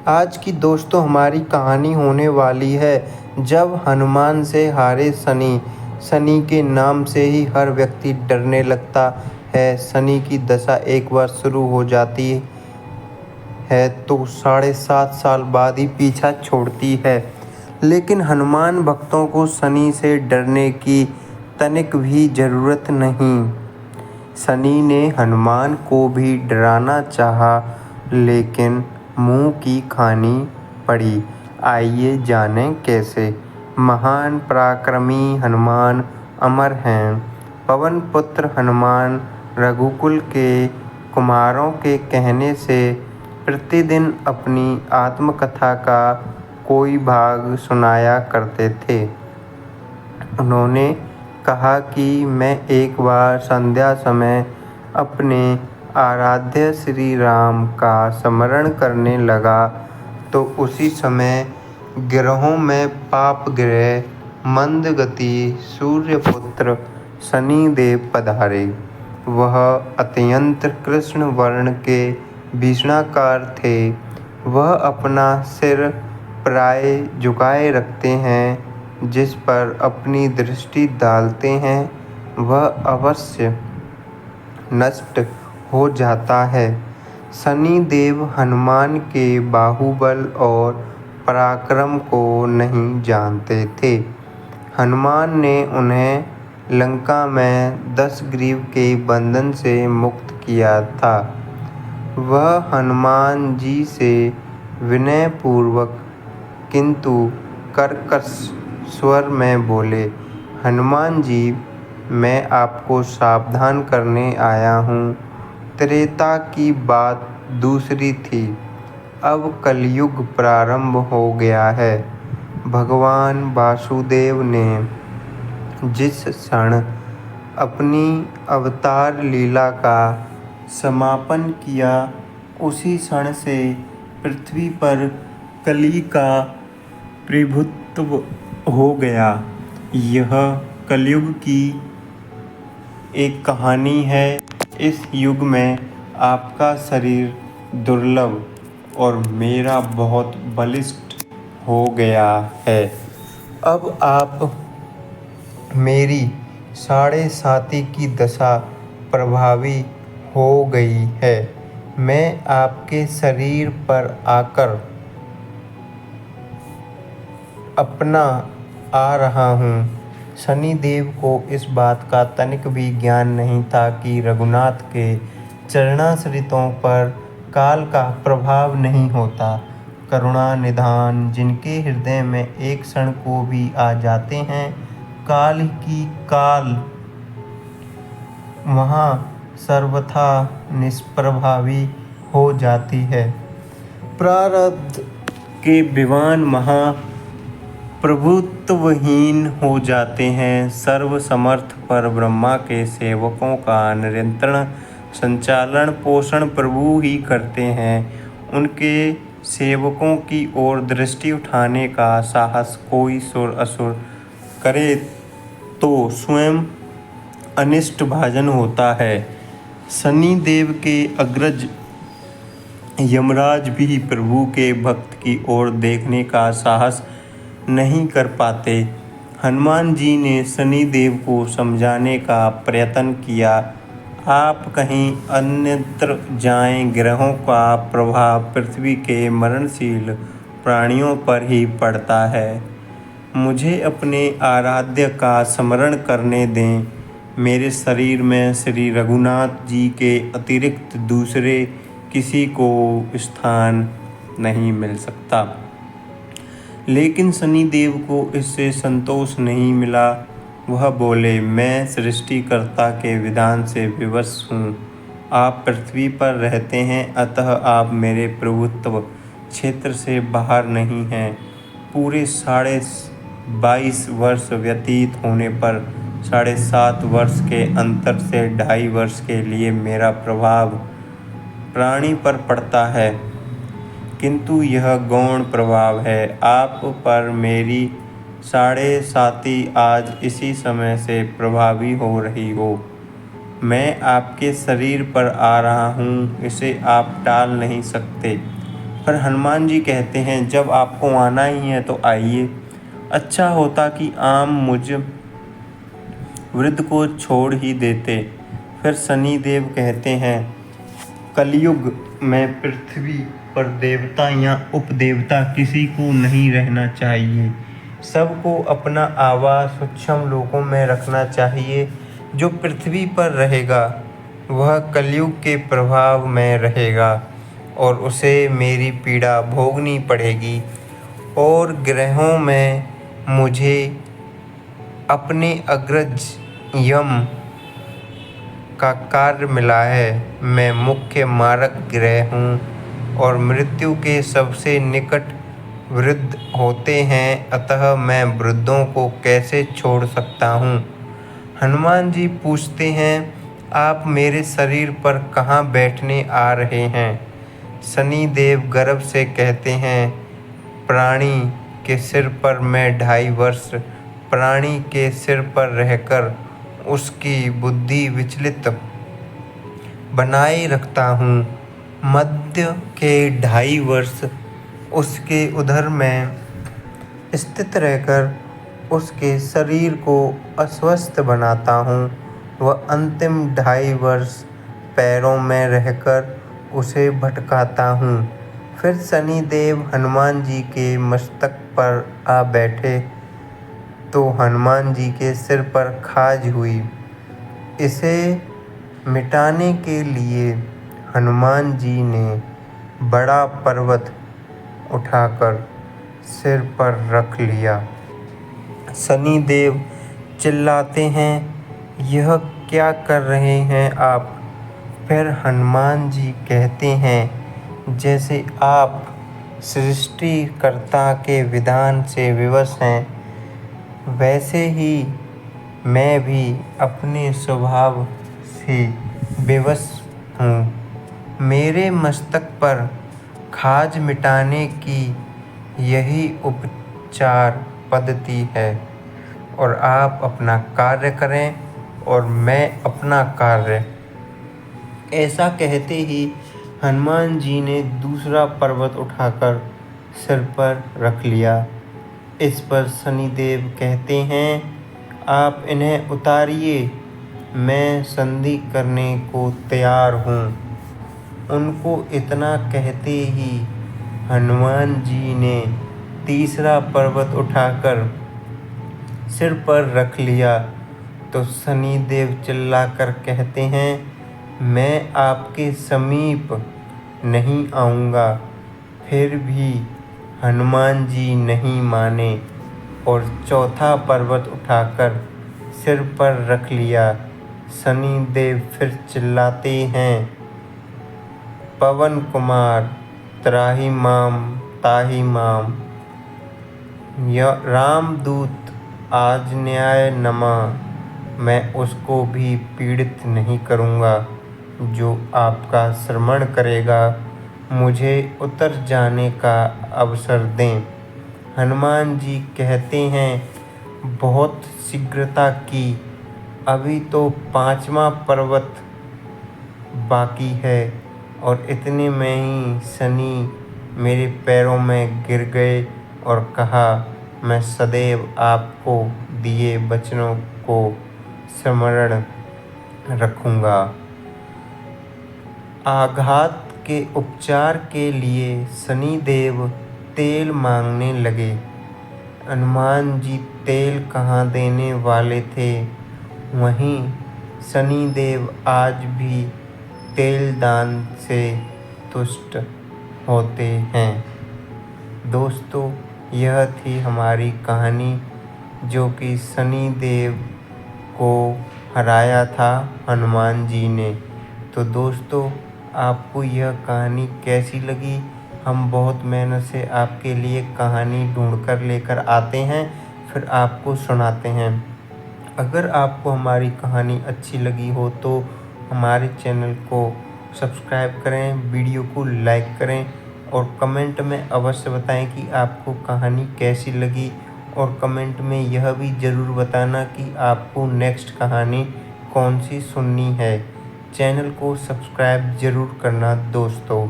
आज की दोस्तों हमारी कहानी होने वाली है जब हनुमान से हारे शनि। शनि के नाम से ही हर व्यक्ति डरने लगता है। शनि की दशा एक बार शुरू हो जाती है तो 7.5 साल बाद ही पीछा छोड़ती है। लेकिन हनुमान भक्तों को शनि से डरने की तनिक भी ज़रूरत नहीं। शनि ने हनुमान को भी डराना चाहा, लेकिन मुंह की खानी पड़ी। आइए जानें कैसे। महान पराक्रमी हनुमान अमर हैं। पवन पुत्र हनुमान रघुकुल के कुमारों के कहने से प्रतिदिन अपनी आत्मकथा का कोई भाग सुनाया करते थे। उन्होंने कहा कि मैं एक बार संध्या समय अपने आराध्य श्री राम का स्मरण करने लगा तो उसी समय ग्रहों में पाप ग्रह मंदगति सूर्यपुत्र शनिदेव पधारे। वह अत्यंत कृष्ण वर्ण के भीषणाकार थे। वह अपना सिर प्राय झुकाए रखते हैं, जिस पर अपनी दृष्टि डालते हैं वह अवश्य नष्ट हो जाता है। शनिदेव हनुमान के बाहुबल और पराक्रम को नहीं जानते थे। हनुमान ने उन्हें लंका में 10 ग्रीव के बंधन से मुक्त किया था। वह हनुमान जी से विनयपूर्वक किंतु कर्कश स्वर में बोले, हनुमान जी, मैं आपको सावधान करने आया हूँ। त्रेता की बात दूसरी थी, अब कलयुग प्रारंभ हो गया है। भगवान वासुदेव ने जिस क्षण अपनी अवतार लीला का समापन किया, उसी क्षण से पृथ्वी पर कली का प्रभुत्व हो गया। यह कलयुग की एक कहानी है। इस युग में आपका शरीर दुर्लभ और मेरा बहुत बलिष्ठ हो गया है। अब आप मेरी 7.5 की दशा प्रभावी हो गई है। मैं आपके शरीर पर आकर अपना आ रहा हूँ। शनिदेव को इस बात का तनिक भी ज्ञान नहीं था कि रघुनाथ के चरणाश्रितों पर काल का प्रभाव नहीं होता। करुणा निधान जिनके हृदय में एक क्षण को भी आ जाते हैं, काल की काल वहाँ सर्वथा निष्प्रभावी हो जाती है। प्रारब्ध के विमान प्रभुत्वहीन हो जाते हैं। सर्वसमर्थ पर ब्रह्मा के सेवकों का निरंतर संचालन पोषण प्रभु ही करते हैं। उनके सेवकों की ओर दृष्टि उठाने का साहस कोई सुर असुर करे तो स्वयं अनिष्ट भाजन होता है। शनिदेव के अग्रज यमराज भी प्रभु के भक्त की ओर देखने का साहस नहीं कर पाते। हनुमान जी ने शनिदेव को समझाने का प्रयत्न किया, आप कहीं अन्यत्र जाएं। ग्रहों का प्रभाव पृथ्वी के मरणशील प्राणियों पर ही पड़ता है। मुझे अपने आराध्य का स्मरण करने दें। मेरे शरीर में श्री रघुनाथ जी के अतिरिक्त दूसरे किसी को स्थान नहीं मिल सकता। लेकिन शनिदेव को इससे संतोष नहीं मिला। वह बोले, मैं सृष्टिकर्ता के विधान से विवश हूँ। आप पृथ्वी पर रहते हैं, अतः आप मेरे प्रभुत्व क्षेत्र से बाहर नहीं हैं। पूरे 22.5 वर्ष व्यतीत होने पर 7.5 वर्ष के अंतर से 2.5 वर्ष के लिए मेरा प्रभाव प्राणी पर पड़ता है, किंतु यह गौण प्रभाव है। आप पर मेरी 7.5 आज इसी समय से प्रभावी हो रही हो। मैं आपके शरीर पर आ रहा हूँ, इसे आप टाल नहीं सकते। पर हनुमान जी कहते हैं जब आपको आना ही है तो आइए। अच्छा होता कि आम मुझ वृद्ध को छोड़ ही देते। फिर शनिदेव कहते हैं कलयुग में पृथ्वी पर देवता या उपदेवता किसी को नहीं रहना चाहिए। सबको अपना आवास सूक्ष्म लोकों में रखना चाहिए। जो पृथ्वी पर रहेगा वह कलयुग के प्रभाव में रहेगा और उसे मेरी पीड़ा भोगनी पड़ेगी। और ग्रहों में मुझे अपने अग्रज यम का कार्य मिला है। मैं मुख्य मारक ग्रह हूँ और मृत्यु के सबसे निकट वृद्ध होते हैं, अतः मैं वृद्धों को कैसे छोड़ सकता हूँ। हनुमान जी पूछते हैं आप मेरे शरीर पर कहाँ बैठने आ रहे हैं। शनिदेव गर्व से कहते हैं प्राणी के सिर पर मैं 2.5 वर्ष प्राणी के सिर पर रहकर उसकी बुद्धि विचलित बनाए रखता हूँ। मध्य के 2.5 वर्ष उसके उदर में स्थित रहकर उसके शरीर को अस्वस्थ बनाता हूँ। वह अंतिम 2.5 वर्ष पैरों में रहकर उसे भटकाता हूँ। फिर शनिदेव हनुमान जी के मस्तक पर आ बैठे तो हनुमान जी के सिर पर खाज हुई। इसे मिटाने के लिए हनुमान जी ने बड़ा पर्वत उठाकर सिर पर रख लिया। शनिदेव चिल्लाते हैं यह क्या कर रहे हैं आप। फिर हनुमान जी कहते हैं जैसे आप सृष्टिकर्ता के विधान से विवश हैं, वैसे ही मैं भी अपने स्वभाव से विवश हूँ। मेरे मस्तक पर खाज मिटाने की यही उपचार पद्धति है और आप अपना कार्य करें और मैं अपना कार्य। ऐसा कहते ही हनुमान जी ने दूसरा पर्वत उठाकर सिर पर रख लिया। इस पर शनिदेव कहते हैं आप इन्हें उतारिए, मैं संधि करने को तैयार हूँ। उनको इतना कहते ही हनुमान जी ने तीसरा पर्वत उठाकर सिर पर रख लिया तो शनिदेव चिल्लाकर कहते हैं मैं आपके समीप नहीं आऊँगा। फिर भी हनुमान जी नहीं माने और चौथा पर्वत उठाकर सिर पर रख लिया। शनिदेव फिर चिल्लाते हैं पवन कुमार त्राहि माम ताहि माम। रामदूत आज्ञाय नमः। मैं उसको भी पीड़ित नहीं करूँगा जो आपका श्रवण करेगा। मुझे उतर जाने का अवसर दें। हनुमान जी कहते हैं बहुत शीघ्रता की, अभी तो 5वां पर्वत बाकी है। और इतने में ही शनि मेरे पैरों में गिर गए और कहा मैं सदैव आपको दिए वचनों को स्मरण रखूँगा। आघात के उपचार के लिए शनिदेव तेल मांगने लगे। हनुमान जी तेल कहाँ देने वाले थे, वहीं शनिदेव आज भी तेल दान से तुष्ट होते हैं। दोस्तों यह थी हमारी कहानी जो कि शनिदेव को हराया था हनुमान जी ने। तो दोस्तों आपको यह कहानी कैसी लगी। हम बहुत मेहनत से आपके लिए कहानी ढूंढ कर लेकर आते हैं, फिर आपको सुनाते हैं। अगर आपको हमारी कहानी अच्छी लगी हो तो हमारे चैनल को सब्सक्राइब करें, वीडियो को लाइक करें और कमेंट में अवश्य बताएं कि आपको कहानी कैसी लगी। और कमेंट में यह भी ज़रूर बताना कि आपको नेक्स्ट कहानी कौन सी सुननी है। चैनल को सब्सक्राइब ज़रूर करना दोस्तों।